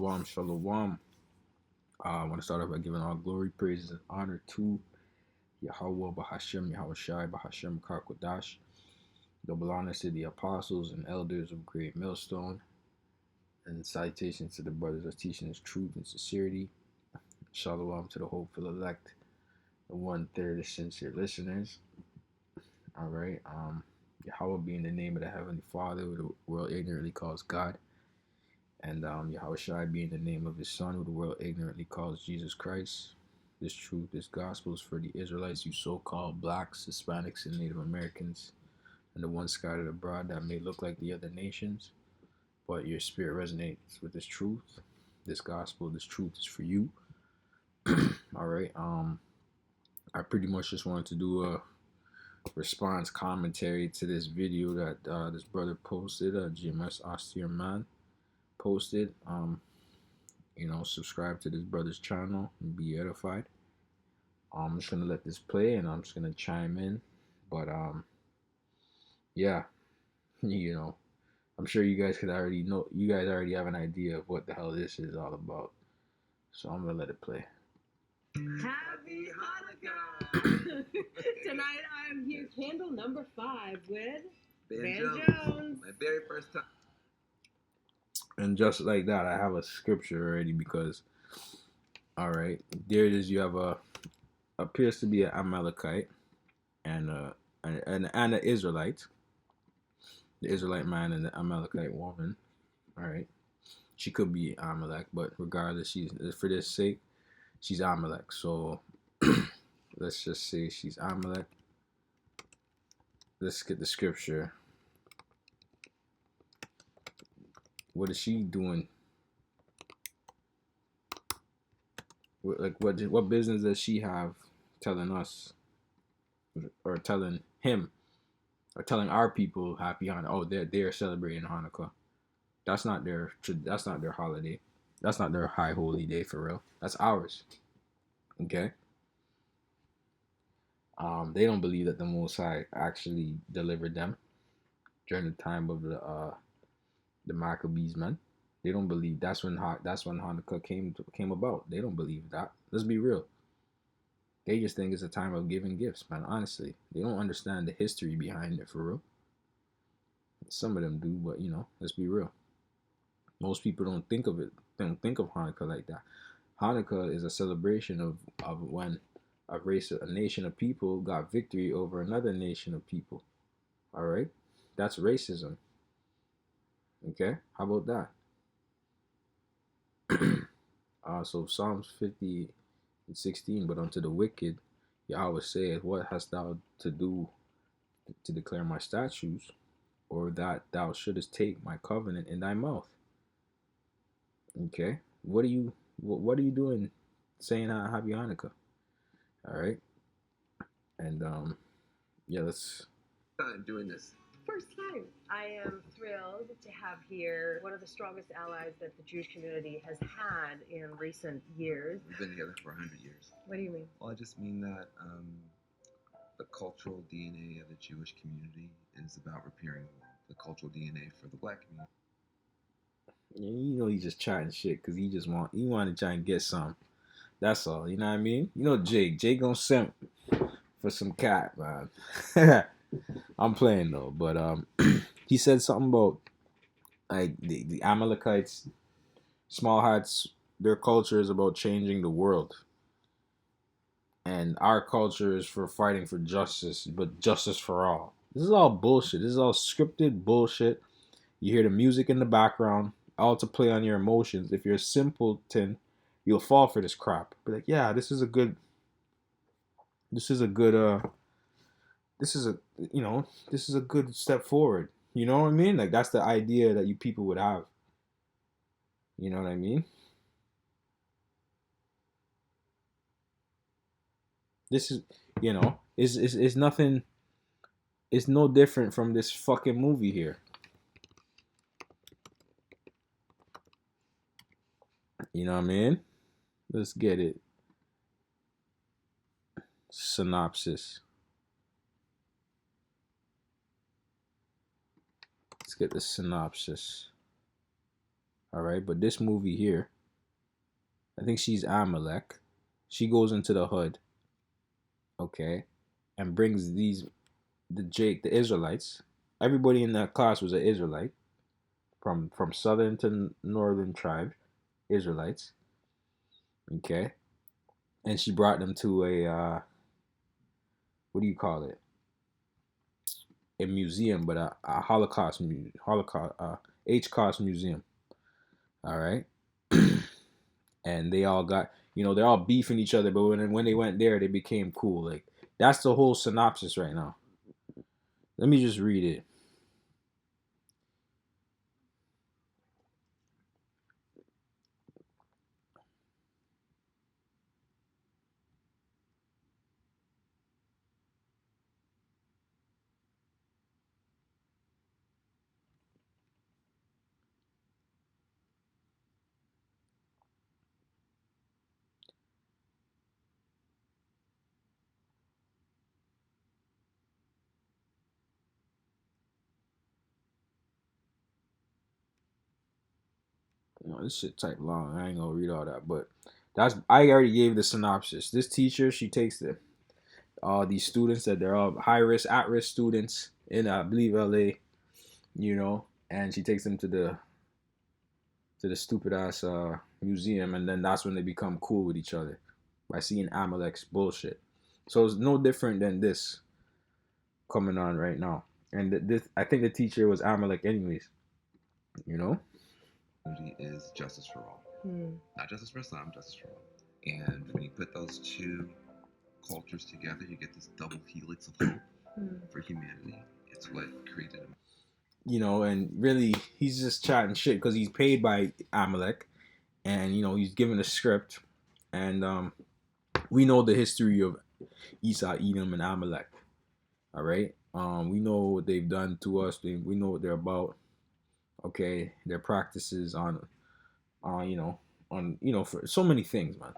Shalom. I want to start off by giving all glory, praise, and honor to Yahweh Bahashem, Yahweh Shai, Bahashem Karkodash. Double honors to the apostles and elders of Great Millstone, and salutations to the brothers that teaching His truth and sincerity. Shalom to the hopeful elect, the 1/3 of sincere listeners. All right. Yahweh being the name of the Heavenly Father, who the world ignorantly calls God. And Yahweh Shai being the name of his son, who the world ignorantly calls Jesus Christ. This truth, this gospel is for the Israelites, you so-called blacks, Hispanics, and Native Americans, and the ones scattered abroad that may look like the other nations, but your spirit resonates with this truth. This gospel, this truth is for you. All right. I pretty much just wanted to do a response commentary to this video that this brother posted, GMS Austere Man posted. Subscribe to this brother's channel and be edified. I'm just gonna let this play and I'm just gonna chime in. But yeah, I'm sure you guys already have an idea of what the hell this is all about. So I'm gonna let it play. Happy Hanukkah! Tonight I'm here, candle number 5 with Van Jones. My very first time. And just like that, I have a scripture already because, all right, there it is. You have appears to be an Amalekite and an Israelite, the Israelite man and the Amalekite woman. All right, she could be Amalek, but regardless, she's for this sake, she's Amalek. So let's just say she's Amalek. Let's get the scripture. What is she doing? What business does she have telling us or telling him or telling our people happy Hanukkah? Oh, they're celebrating Hanukkah. That's not their holiday. That's not their high holy day for real. That's ours. Okay. They don't believe that the Most High actually delivered them during the time of the Maccabees, man. They don't believe that's when Hanukkah came about. They don't believe that. Let's be real. They just think it's a time of giving gifts, man. Honestly, they don't understand the history behind it for real. Some of them do, but let's be real. Most people don't think of Hanukkah like that. Hanukkah is a celebration of when a nation of people got victory over another nation of people. All right, that's racism. Okay, how about that? So Psalms 50:16, but unto the wicked, Yahweh saith, what hast thou to do to declare my statutes, or that thou shouldest take my covenant in thy mouth? Okay, what are you doing saying happy Hanukkah? All right, and yeah, let's Time doing this. First time. I am thrilled to have here one of the strongest allies that the Jewish community has had in recent years. We've been together for 100 years. What do you mean? Well, I just mean that the cultural DNA of the Jewish community is about repairing the cultural DNA for the black community. he's just chatting shit because he want to try and get some. That's all. You know what I mean? Jake gonna simp for some cat, man. I'm playing though, but he said something about like the Amalekites, small hats. Their culture is about changing the world, and our culture is for fighting for justice, but justice for all. This is all bullshit. This is all scripted bullshit. You hear the music in the background, all to play on your emotions. If you're a simpleton, you'll fall for this crap. Be like, yeah, this is a good this is a good step forward. You know what I mean? Like that's the idea that you people would have. You know what I mean? This is nothing. It's no different from this fucking movie here. You know what I mean? Let's get it. Synopsis. Let's get the synopsis. All right, but this movie here, I think she's Amalek. She goes into the hood, okay, and brings the Israelites. Everybody in that class was an Israelite from southern to northern tribe, Israelites, okay, and she brought them to a what do you call it? A museum, but a Holocaust H-Cost museum. All right, and they all got, they're all beefing each other, but when they went there, they became cool. Like, that's the whole synopsis right now. Let me just read it. This shit type long. I ain't gonna read all that, but I already gave the synopsis. This teacher, she takes all these students that they're all high risk, at risk students in I believe LA, and she takes them to the stupid ass museum, and then that's when they become cool with each other by seeing Amalek's bullshit. So it's no different than this coming on right now. And this, I think the teacher was Amalek, anyways. You know. Community is justice for all, Hmm. not justice for some, justice for all. And when you put those two cultures together, you get this double helix of hope for humanity. It's what created them. And really, he's just chatting shit because he's paid by Amalek, and he's given a script, and we know the history of Esau, Edom, and Amalek. All right, we know what they've done to us. We know what they're about. Okay, their practices on for so many things, man.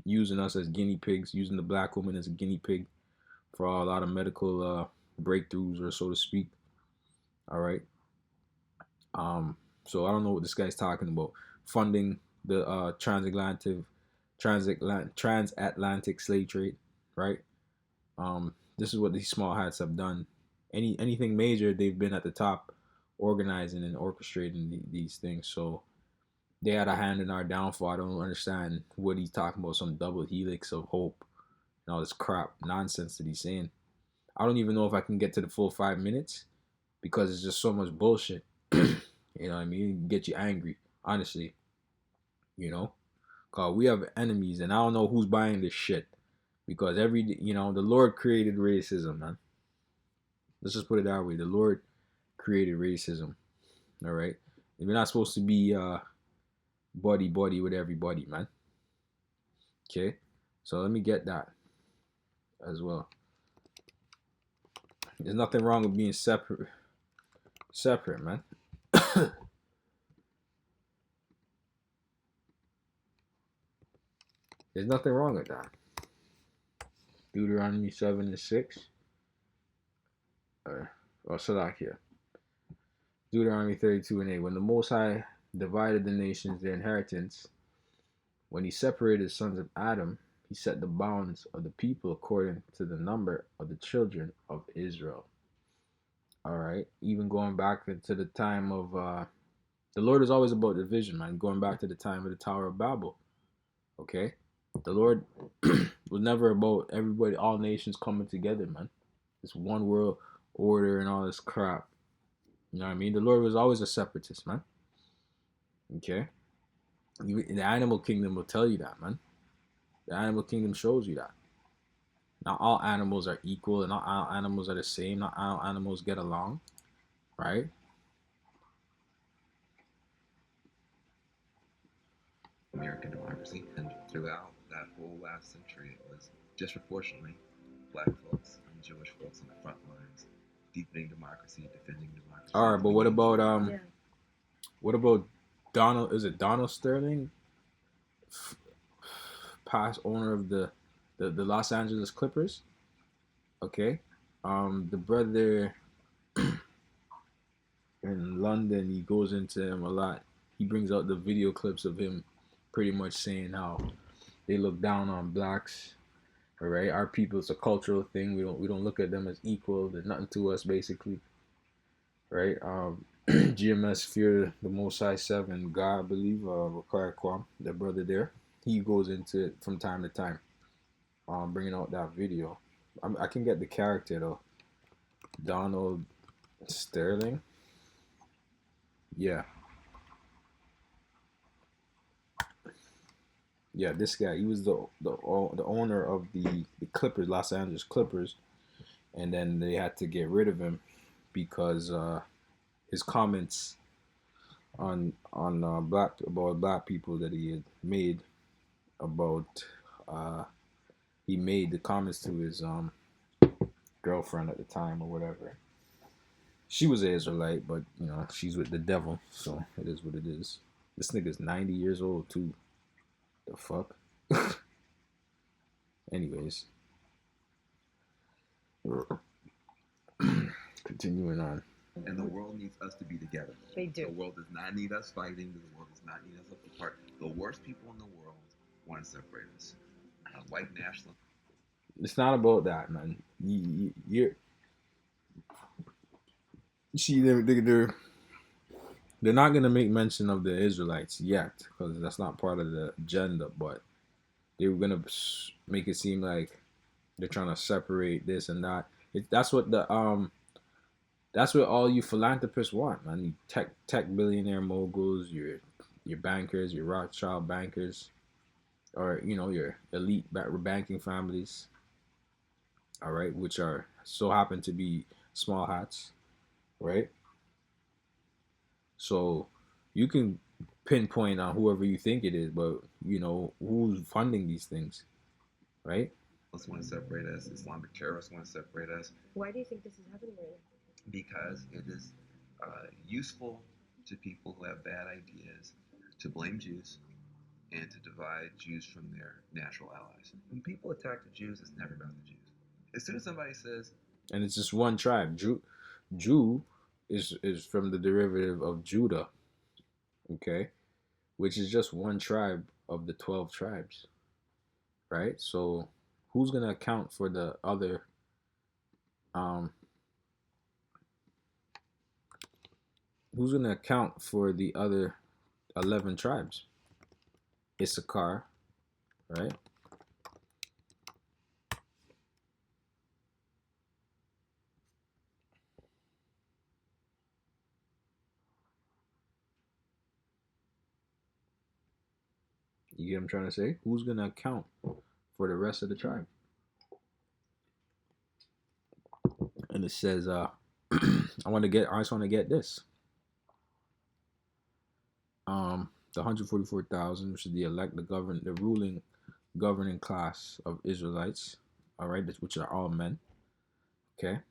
Using us as guinea pigs, using the black woman as a guinea pig for a lot of medical breakthroughs, or so to speak. All right. So I don't know what this guy's talking about. Funding the transatlantic slave trade, right? This is what these small hats have done. Anything major, they've been at the top, organizing and orchestrating these things. So they had a hand in our downfall. I don't understand what he's talking about. Some double helix of hope and all this crap nonsense that he's saying. I don't even know if I can get to the full 5 minutes because it's just so much bullshit. You know what I mean? Get you angry, honestly. Cause we have enemies, and I don't know who's buying this shit. Because the Lord created racism, man. Let's just put it that way. The Lord created racism. All right, and we're not supposed to be buddy with everybody, man. Okay, so let me get that as well. There's nothing wrong with being separate, man. There's nothing wrong with that. Deuteronomy 7 and 6. Salakia. Deuteronomy 32 and 8. When the Most High divided the nations, their inheritance, when he separated the sons of Adam, he set the bounds of the people according to the number of the children of Israel. All right. Even going back to the time of the Lord is always about division, man. Going back to the time of the Tower of Babel. Okay. The Lord was never about everybody, all nations coming together, man. This one world order and all this crap. You know what I mean? The Lord was always a separatist, man. Okay? The animal kingdom will tell you that, man. The animal kingdom shows you that. Not all animals are equal, and not all animals are the same. Not all animals get along, right? American democracy, and throughout that whole last century, it was disproportionately black folks and Jewish folks on the front lines, deepening democracy, defending democracy. All right, but what about Donald? Is it Donald Sterling, past owner of the Los Angeles Clippers? Okay, the brother in London, he goes into him a lot. he brings out the video clips of him pretty much saying how they look down on blacks. All right, our people, it's a cultural thing. We don't look at them as equal. They're nothing to us, basically. Right? GMS Fear the Most High 7 God, I believe, Rakar Kwam, the brother there. He goes into it from time to time, bringing out that video. I can get the character though. Donald Sterling. Yeah. Yeah, this guy. He was the owner of the Clippers, Los Angeles Clippers, and then they had to get rid of him because his comments on black people that he had made about he made the comments to his girlfriend at the time or whatever. She was an Israelite, but you know she's with the devil, so it is what it is. This nigga's 90 years old too. The fuck. Anyways, continuing on. And the world needs us to be together. They do. The world does not need us fighting. The world does not need us apart. The worst people in the world want to separate us. White nationalists. It's not about that, man. You see, they're not gonna make mention of the Israelites yet because that's not part of the agenda. But they were gonna make it seem like they're trying to separate this and that. That's what all you philanthropists want, man. You tech billionaire moguls, your bankers, your Rothschild bankers, or you know your elite banking families. All right, which are so happen to be small hats, right? So you can pinpoint on whoever you think it is, but you know who's funding these things, right? Want to separate us. Islamic terrorists want to separate us. Why do you think this is happening right now? Because it is useful to people who have bad ideas to blame Jews and to divide Jews from their natural allies. When people attack the Jews, it's never about the Jews. As soon as somebody says, and it's just one tribe. Jew is from the derivative of Judah, okay, which is just one tribe of the 12 tribes, right? So who's gonna account for the other who's gonna account for the other 11 tribes? Issachar, right? You get what I'm trying to say? Who's gonna account for the rest of the tribe? And it says, I just want to get this. The 144,000, which is the ruling governing class of Israelites, all right, which are all men. Okay.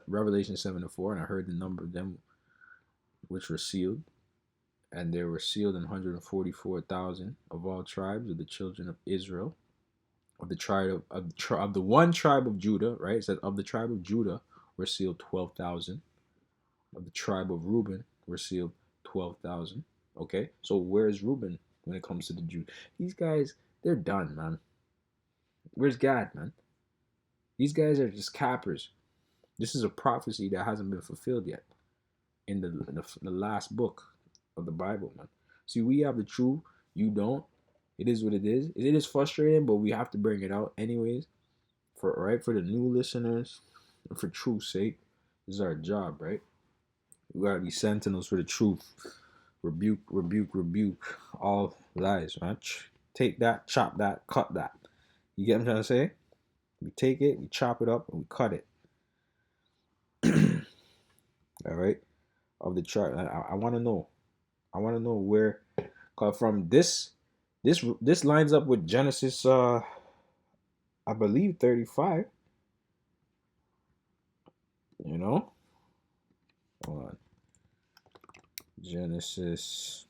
Revelation 7:4, and I heard the number of them which were sealed, and there were sealed in 144,000 of all tribes of the children of Israel, of the one tribe of Judah, right? It says of the tribe of Judah were sealed 12,000. Of the tribe of Reuben were sealed 12,000. Okay, so where's Reuben when it comes to the Jews? These guys, they're done, man. Where's God, man? These guys are just cappers. This is a prophecy that hasn't been fulfilled yet in the last book of the Bible, man. See, we have the truth. You don't. It is what it is. It is frustrating, but we have to bring it out anyways. For the new listeners, and for truth's sake, this is our job, right? We gotta be sentinels for the truth. Rebuke, rebuke, rebuke all lies, man. Take that, chop that, cut that. You get what I'm trying to say? We take it, we chop it up, and we cut it. All right. Of the tribe, I want to know. I want to know where, from this lines up with Genesis. I believe 35. You know. Hold on. Genesis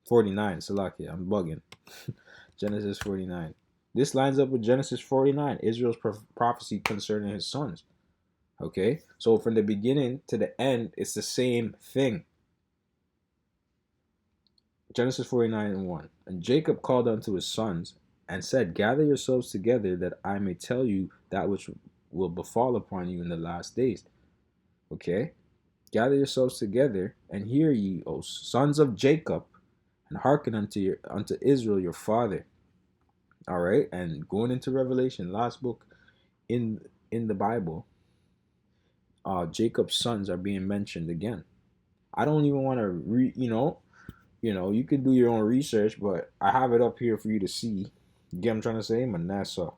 49. Salakia, I'm bugging. Genesis 49. This lines up with Genesis 49, Israel's prophecy concerning his sons. Okay, so from the beginning to the end, it's the same thing. Genesis 49:1. And Jacob called unto his sons and said, Gather yourselves together that I may tell you that which will befall upon you in the last days. Okay? Gather yourselves together and hear ye, O sons of Jacob, and hearken unto Israel your father. All right, and going into Revelation, last book in the Bible, Jacob's sons are being mentioned again. I don't even want to you can do your own research, but I have it up here for you to see. You get what I'm trying to say? Manasseh.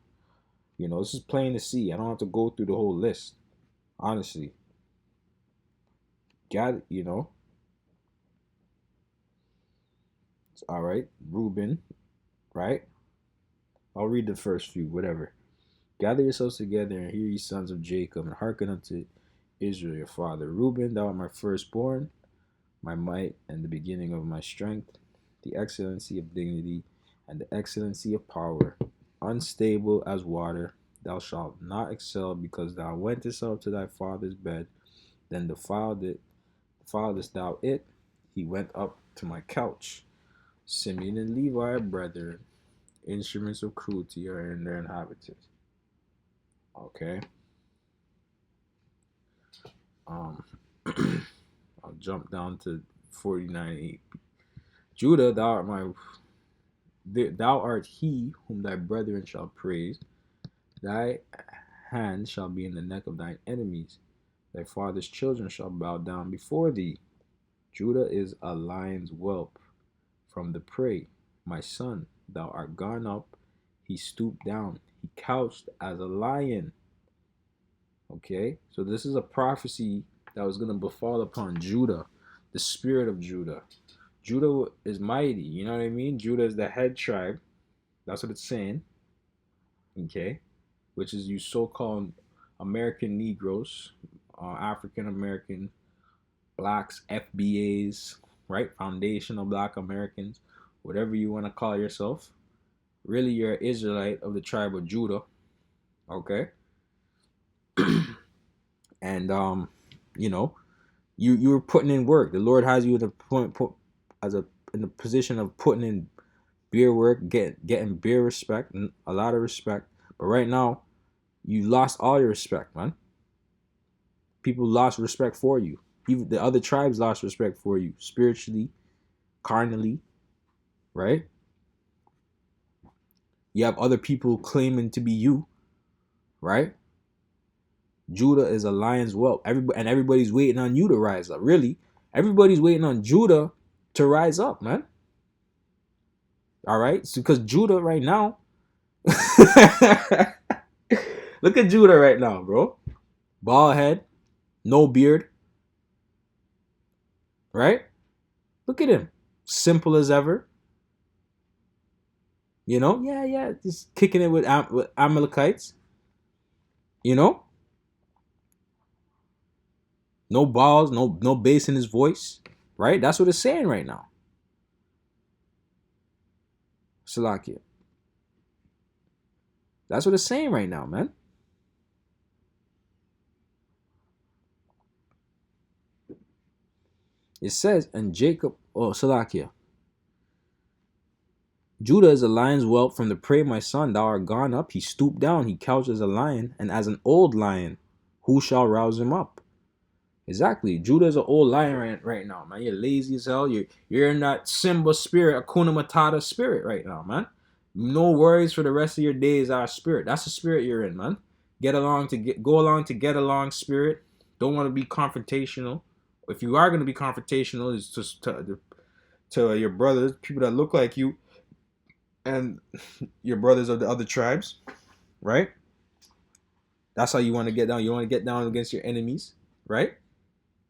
This is plain to see. I don't have to go through the whole list. Honestly. Got it, It's all right. Reuben, right? I'll read the first few, whatever. Gather yourselves together and hear ye sons of Jacob, and hearken unto Israel your father. Reuben, thou art my firstborn, my might, and the beginning of my strength, the excellency of dignity, and the excellency of power. Unstable as water, thou shalt not excel, because thou wentest up to thy father's bed, then defiledest thou it. He went up to my couch. Simeon and Levi are brethren. Instruments of cruelty are in their inhabitants. Okay. I'll jump down to 49:8. Judah, thou art he whom thy brethren shall praise. Thy hand shall be in the neck of thine enemies. Thy father's children shall bow down before thee. Judah is a lion's whelp from the prey. My son, thou art gone up. He stooped down. He couched as a lion. Okay, so this is a prophecy that was going to befall upon Judah, the spirit of Judah. Judah is mighty, you know what I mean? Judah is the head tribe. That's what it's saying. Okay, which is you so-called American Negroes, African American, blacks, FBAs, right? Foundational Black Americans, whatever you want to call yourself. Really, you're an Israelite of the tribe of Judah. Okay. And you were putting in work. The Lord has you in the position of putting in beer work, getting beer respect, and a lot of respect. But right now, you lost all your respect, man. People lost respect for you. Even the other tribes lost respect for you, spiritually, carnally, right? You have other people claiming to be you, right? Judah is a lion's whelp. Everybody's waiting on you to rise up. Really, everybody's waiting on Judah to rise up, man. All right, so because Judah right now, look at Judah right now, bro. Bald head, no beard, right? Look at him, simple as ever. Yeah, just kicking it with Amalekites. No balls, no bass in his voice, right? That's what it's saying right now. Salakia. That's what it's saying right now, man. It says, and Jacob, Salakia. Judah is a lion's whelp from the prey, my son. Thou art gone up. He stooped down. He couched as a lion, and as an old lion, who shall rouse him up? Exactly. Judah is an old lion right now, man. You're lazy as hell. You're in that Simba spirit, Hakuna Matata spirit right now, man. No worries for the rest of your days. Our spirit. That's the spirit you're in, man. Go along to get along spirit. Don't want to be confrontational. If you are going to be confrontational, it's just to your brothers, people that look like you, and your brothers of the other tribes, right? That's how you want to get down. You want to get down against your enemies, right?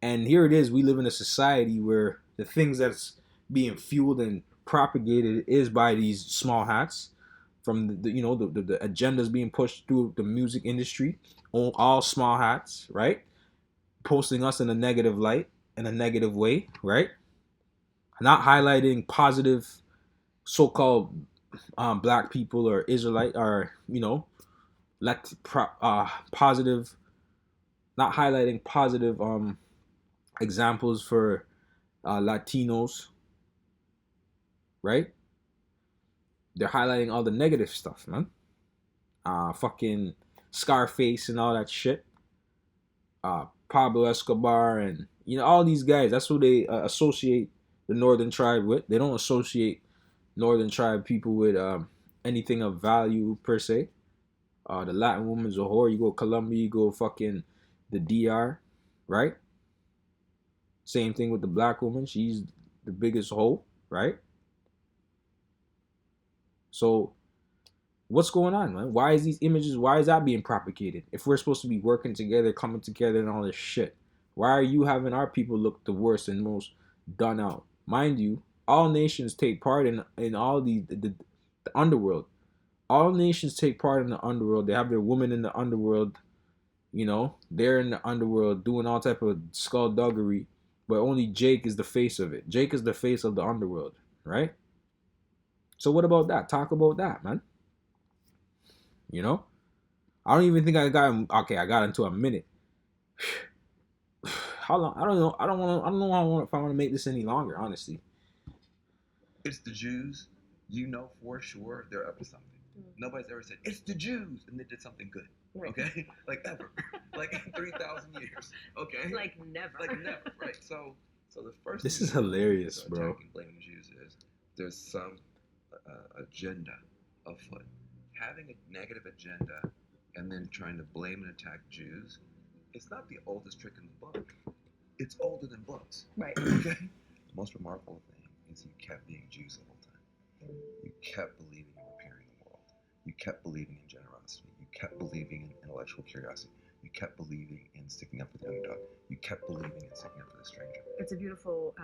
And here it is. We live in a society where the things that's being fueled and propagated is by these small hats, from the agendas being pushed through the music industry, all small hats, right? Posting us in a negative light, in a negative way, right? Not highlighting positive so-called black people or Israelite or positive, not highlighting positive examples for Latinos, right? They're highlighting all the negative stuff, man. Fucking Scarface and all that shit. Pablo Escobar and all these guys. That's who they associate the Northern Tribe with. They don't associate Northern Tribe people with anything of value per se. The Latin woman's a whore. You go Colombia, you go fucking the DR, right? Same thing with the black woman. She's the biggest hoe, right? So what's going on, man? Why is that being propagated? If we're supposed to be working together, coming together and all this shit, why are you having our people look the worst and most done out? Mind you, all nations take part in all the underworld. All nations take part in the underworld. They have their women in the underworld. They're in the underworld doing all type of skullduggery, but only Jake is the face of it. Jake is the face of the underworld, right? So what about that? Talk about that, man. I don't even think I got into a minute. How long? I don't know. I don't know if I want to make this any longer, honestly. It's the Jews. For sure they're up to something. Nobody's ever said it's the Jews and they did something good. Right. Okay, like ever, like in 3,000 years. Okay, Like never. Right. So the first. This thing is hilarious, bro. Attacking, blaming Jews is there's some agenda afoot. Having a negative agenda and then trying to blame and attack Jews, it's not the oldest trick in the book. It's older than books. Right. Okay. The most remarkable thing is you kept being Jews the whole time. You kept believing in repairing the world. You kept believing in generosity. You kept believing in intellectual curiosity. You kept believing in sticking up for the underdog. You kept believing in sticking up for the stranger. It's a beautiful.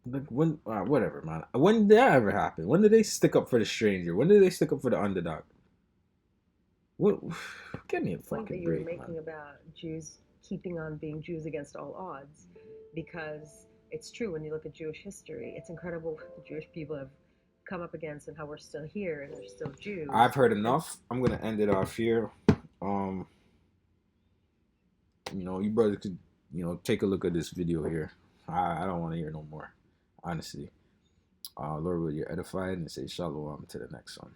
Whatever, man. When did that ever happen? When did they stick up for the stranger? When did they stick up for the underdog? What? Give me a Point that fucking you were break, making man. about Jews keeping on being Jews against all odds, because it's true when you look at Jewish history. It's incredible what the Jewish people have come up against and how we're still here and they're still Jews. I've heard enough. I'm gonna end it off here. You brothers could, take a look at this video here. I don't want to hear no more, honestly. Lord, will you edify and say shalom to the next one.